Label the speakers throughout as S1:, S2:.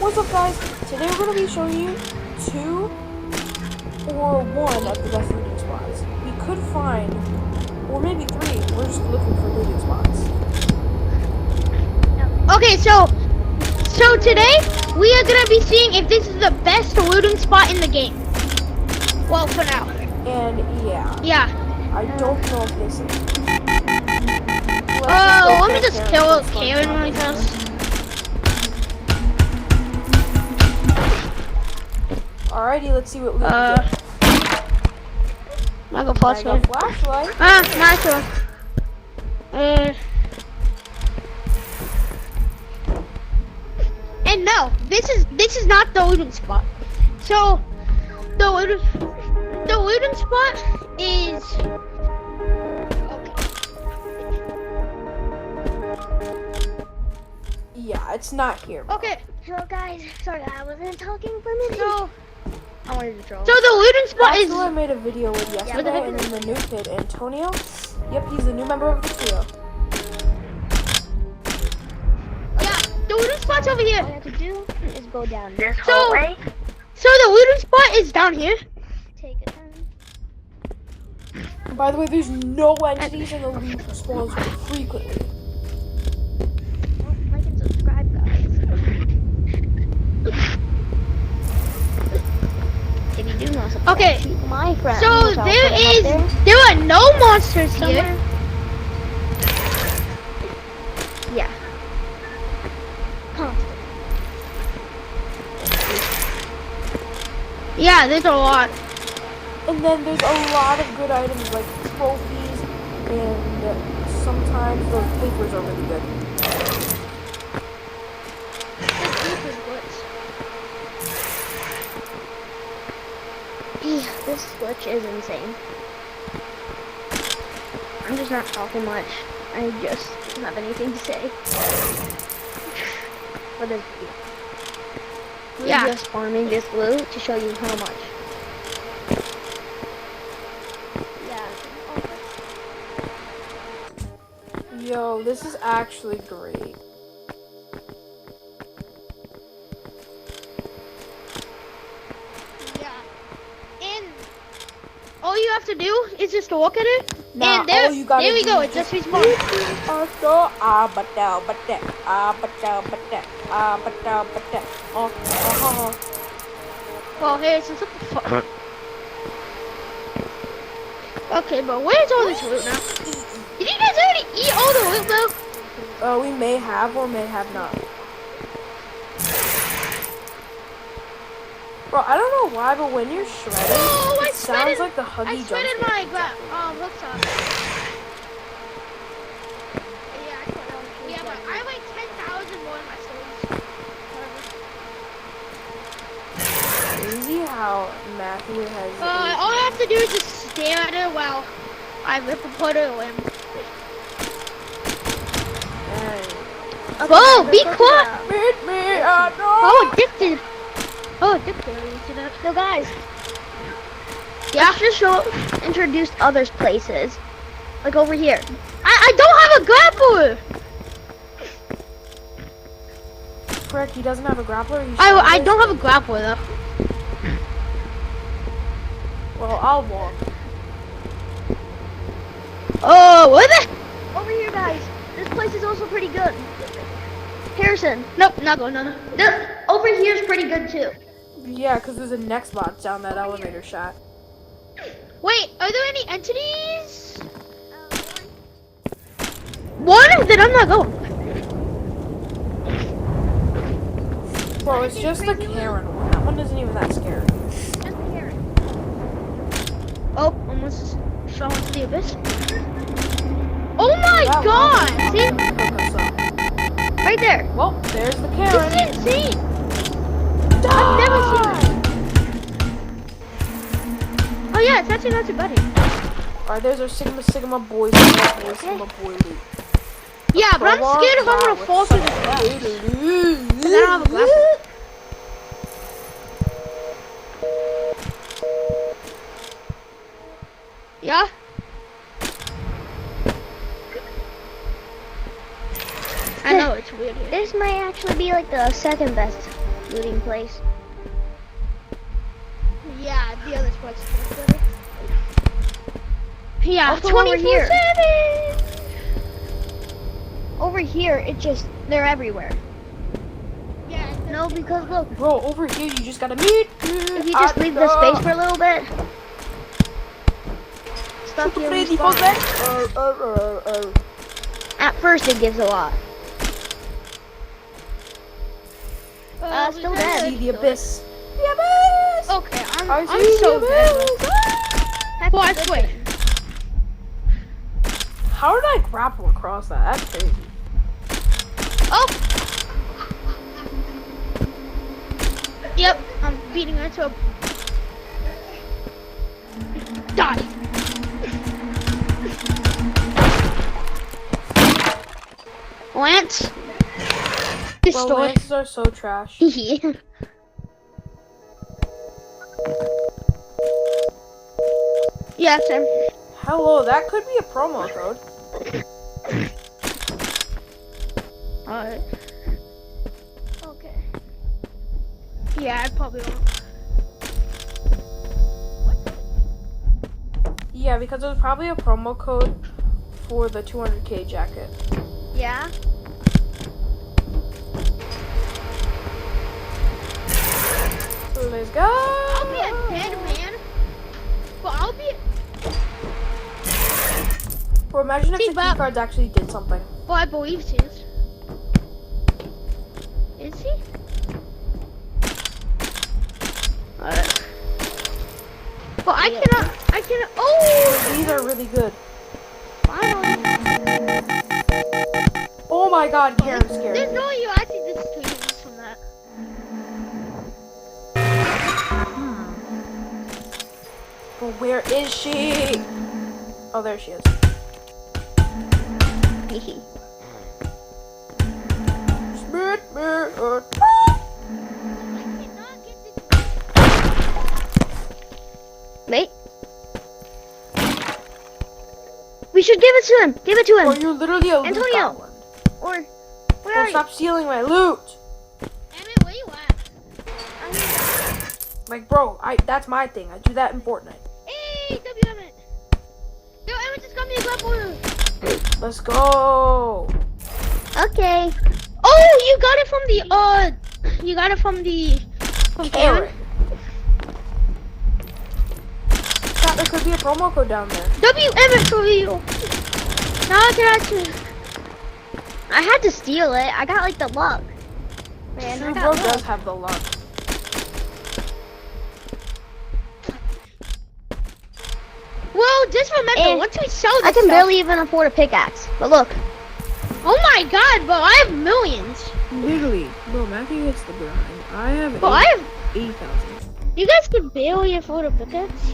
S1: What's up, guys? Today we're going to be showing you 2 or 1 of the best looting spots. We could find, or maybe 3. We're just looking for looting spots.
S2: Okay, so today we are gonna be seeing if this is the best looting spot in the game. Well, for now.
S1: And yeah.
S2: Yeah.
S1: I don't know if this is.
S2: Let me just kill Karen really fast.
S1: Alrighty, let's see what loot we get.
S2: I got
S1: I
S2: flashlight.
S1: got flashlight.
S2: Nice one. And no, this is not the looting spot. So the looting spot is
S1: Yeah, it's not here.
S2: okay.
S3: So guys, sorry I wasn't talking for a minute.
S2: So
S3: I wanted to troll.
S2: the looting spot
S1: That's
S2: is
S1: who I made a video with yesterday, and then the new kid, Antonio. Yep, he's a new member of the trio.
S2: yeah. The looting spot's over here.
S3: All you have to do is go down this
S2: So-
S3: hallway.
S2: So the looting spot is down here.
S3: Take a turn.
S1: By the way, there's no entities in the loot spawns frequently.
S3: Like and subscribe, guys. If you do know something,
S2: Okay.
S3: my friend.
S2: So
S3: which I'll put him up
S2: there are no monsters here.
S3: somewhere. Yeah. Constant.
S2: Yeah, there's a lot.
S1: And then there's a lot of good items like trophies, and sometimes those papers are really good.
S3: This glitch is insane. I'm just not talking much. I just don't have anything to say. For this video. We're
S2: Yeah.
S3: just farming this loot to show you how much. Yeah.
S1: Yo, this is actually great.
S2: Yeah. And all you have to do is just look at it.
S1: Now,
S2: and there,
S1: all you gotta
S2: there we
S1: do
S2: go.
S1: is
S2: It just
S1: just
S2: respawned. Well, here's some fun. Okay, but where's all this loot now? Did you guys already eat all the loot, though?
S1: We may have or may have not. Bro, I don't know why, but when you're shredding,
S2: Oh, I
S1: it sounds
S2: shredded-
S1: like the Huggy
S2: I
S1: Jump
S2: shredded
S1: Stick.
S2: my hooks on. Yeah, but I have like 10,000 more in my storage.
S1: Crazy how Matthew has.
S2: All I have to do is just stare at it while I rip a put it in. Whoa, be quiet!
S1: Meet me at no.
S2: Oh, addicted. Oh, addicted. You see that?
S3: So guys,
S2: Yeah.
S3: let's just introduce other places. Like over here.
S2: I don't have a grappler.
S1: Correct, he doesn't have a grappler. He
S2: I
S1: should.
S2: don't have a grappler though.
S1: Well, I'll walk.
S2: Oh, what the?
S3: Over here, guys. This place is also pretty good. Harrison,
S2: Nope, not going. No.
S3: over here is pretty good too.
S1: Yeah, because there's a next box down that elevator shaft.
S2: Wait, are there any entities? One? Then I'm not going.
S1: Bro, it's just the Karen one. That one isn't even that scary.
S3: Just here.
S2: Oh, almost fell into the abyss. Oh my
S1: That
S2: god!
S1: one
S2: See?
S1: will hook us up.
S2: Right there.
S1: Well, there's the
S2: This
S1: Karen.
S2: is insane. I've never seen that. Oh yeah, it's actually not too bad here.
S1: Alright, there's our Sigma boy, Sigma boy loot.
S2: Yeah, but I'm scared if I'm gonna fall through the glass. Because I don't have a glass. Yeah? I know it's weird here.
S3: This might actually be like the second best looting place.
S2: Yeah, the other spots are better. Yeah,
S3: Also over here.
S2: 24/7.
S3: Over here, they're everywhere.
S2: Yeah.
S3: No, because look,
S1: Bro, over here you just gotta meet.
S3: if you just leave the space for a little bit, stuff here respawn. At first, it gives a lot. Still
S2: we
S3: dead.
S1: See the abyss. The abyss.
S2: Okay,
S1: I
S2: I'm
S1: see
S2: so
S1: the
S2: dead.
S1: abyss.
S2: Well, I swear.
S1: How did I grapple across that? That's crazy.
S2: Oh! Yep, I'm beating her to a... Die! Lance?
S1: Well,
S2: Destroy.
S1: lances are so trash.
S2: Yeah, Sam.
S1: Hello, that could be a promo code.
S2: Alright. Okay. Yeah, I probably won't.
S1: Yeah, because there's probably a promo code for the 200k jacket.
S3: Yeah.
S1: Let's go.
S2: I'll be a dead man. But I'll be...
S1: Bro, imagine if
S2: See,
S1: the key
S2: but-
S1: cards actually did something.
S2: Well, I believe he is. Is he? Well, I cannot, oh!
S1: These are really good.
S2: Finally.
S1: Oh my god, Karen's scared.
S2: There's no way you actually just tweeted this from that.
S1: But where is she? Oh, there she is.
S2: I cannot get this.
S3: Wait. We should give it to him. Give it to
S1: Bro,
S3: him.
S1: you're literally a loot
S3: Antonio.
S1: goblin.
S3: Or where
S1: Bro,
S3: are you?
S1: stop stealing my loot.
S2: Emmett, where you at?
S1: Like, bro, that's my thing. I do that in Fortnite.
S2: Hey, W Emmett. Yo, Emmett just got me a grapple.
S1: Let's go.
S3: Okay.
S2: Oh, you got it from
S1: Karen. Scott, there could be a promo code down there.
S2: W Emmett for you. Now I can actually.
S3: I had to steal it. I got like the luck. Man,
S1: True
S3: I
S1: bro
S3: got
S1: does
S3: luck.
S1: have the luck.
S2: Well, just remember,
S3: And
S2: once we sell this
S3: I can
S2: stuff-
S3: barely even afford a pickaxe. But look.
S2: Oh my god, bro, I have millions.
S1: Literally. Bro, Matthew hits the grind. I have
S2: Bro, I have.
S1: 8,000.
S2: You guys can barely afford a pickaxe.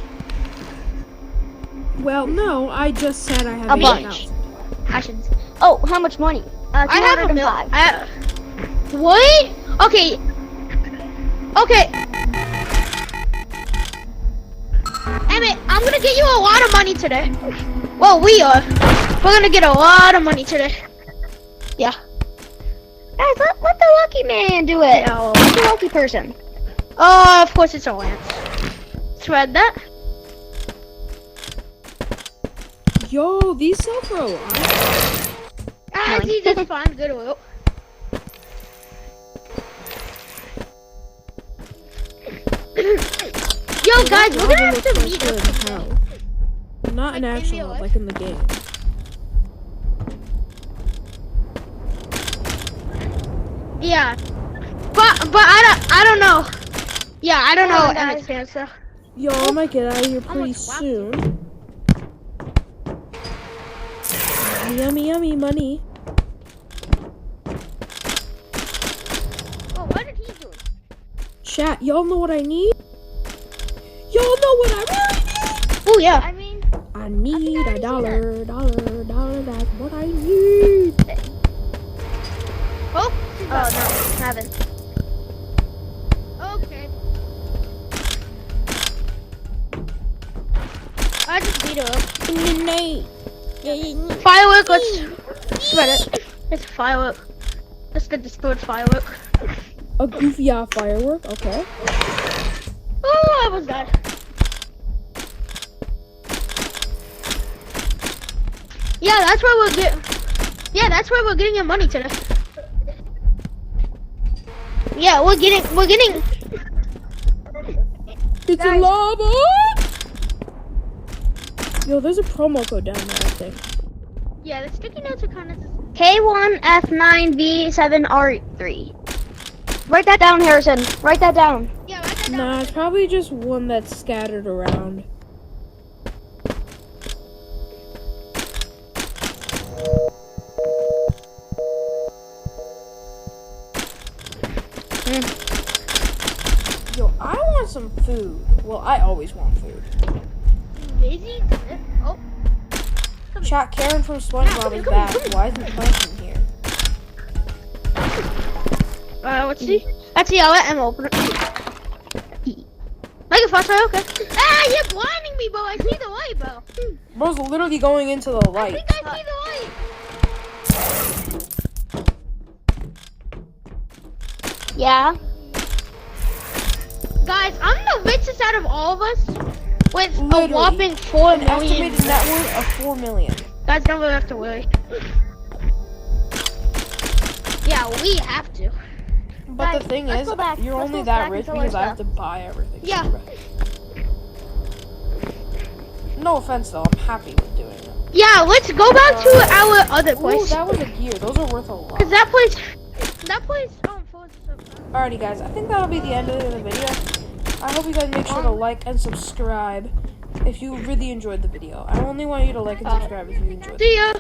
S1: Well, no, I just said I have
S3: A bunch.
S1: 8,000.
S3: I should. Oh, how much money?
S2: I have a
S3: 205.
S2: What? Okay. Okay. Emmett, I'm gonna get you a lot of money today. Well, we are. We're gonna get a lot of money today. Yeah.
S3: Guys, let the lucky man do it.
S2: Yeah.
S3: Let the lucky person.
S2: Oh, of course it's a Lance. Thread that.
S1: Yo, these sell for a lot.
S2: Ah,
S3: Nice.
S2: he just found good oil. Yo, guys, we're gonna have to meet up.
S1: Not in
S2: Like in
S1: actual,
S2: real life?
S1: like in the game.
S2: Yeah. But I don't know. Yeah, I don't
S3: Hold
S2: know
S3: on,
S2: Emmett's
S3: guys.
S2: answer.
S1: Yo, I might get out of here pretty
S2: Almost slapped
S1: soon. Yummy, yummy money.
S2: Oh, what did he do?
S1: Chat, y'all know what I need? Y'all know what I really need?
S2: Oh yeah.
S3: I mean,
S1: I need
S3: I
S1: a
S3: see
S1: dollar, dollar, that's what I need.
S2: Oh.
S3: oh no, haven't.
S2: Okay. I just beat her up. Firework, let's spread it. It's a firework. Let's get the stored firework.
S1: A goofy firework. Okay.
S2: Oh, I was dead. Yeah, that's where we're getting. Yeah, that's where we're getting your money today. Yeah, we're getting.
S1: It's a lava. Yo, there's a promo code down there, I think.
S2: Yeah, the sticky notes are kind of.
S3: K1F9V7R3. Write that down, Harrison. Write that down.
S2: Yeah, write that down.
S1: Nah, it's probably just one that's scattered around. Yo, I want some food. Well, I always want food.
S2: Daisy. Oh.
S1: Chat, Karen from SpongeBob is back. Why isn't Plankton here?
S2: Let's see. I'll let Emma open it. Make it faster, okay. Ah, you're blinding me, bro. I see the light, bro.
S1: Bro's literally going into the
S2: I
S1: light.
S2: think I see the light.
S3: Yeah.
S2: Guys, I'm the richest out of all of us with
S1: Literally.
S2: a whopping 4 million.
S1: Estimated net worth of 4 million.
S2: Guys, don't really have to worry. Yeah, we have to.
S1: But
S3: Guys,
S1: the thing
S3: let's
S1: is,
S3: go back.
S1: you're
S3: Let's
S1: only
S3: go
S1: that
S3: back
S1: rich
S3: and fill
S1: because
S3: our
S1: I have to buy everything.
S2: Yeah.
S1: No offense though, I'm happy with doing it.
S2: Yeah, let's go back to our other
S1: Ooh,
S2: place.
S1: that was a gear. Those are worth a lot.
S2: Cause that place,
S1: Alrighty guys, I think that'll be the end of the video. I hope you guys make sure to like and subscribe if you really enjoyed the video. I only want you to like and subscribe if you enjoyed it.
S2: See ya.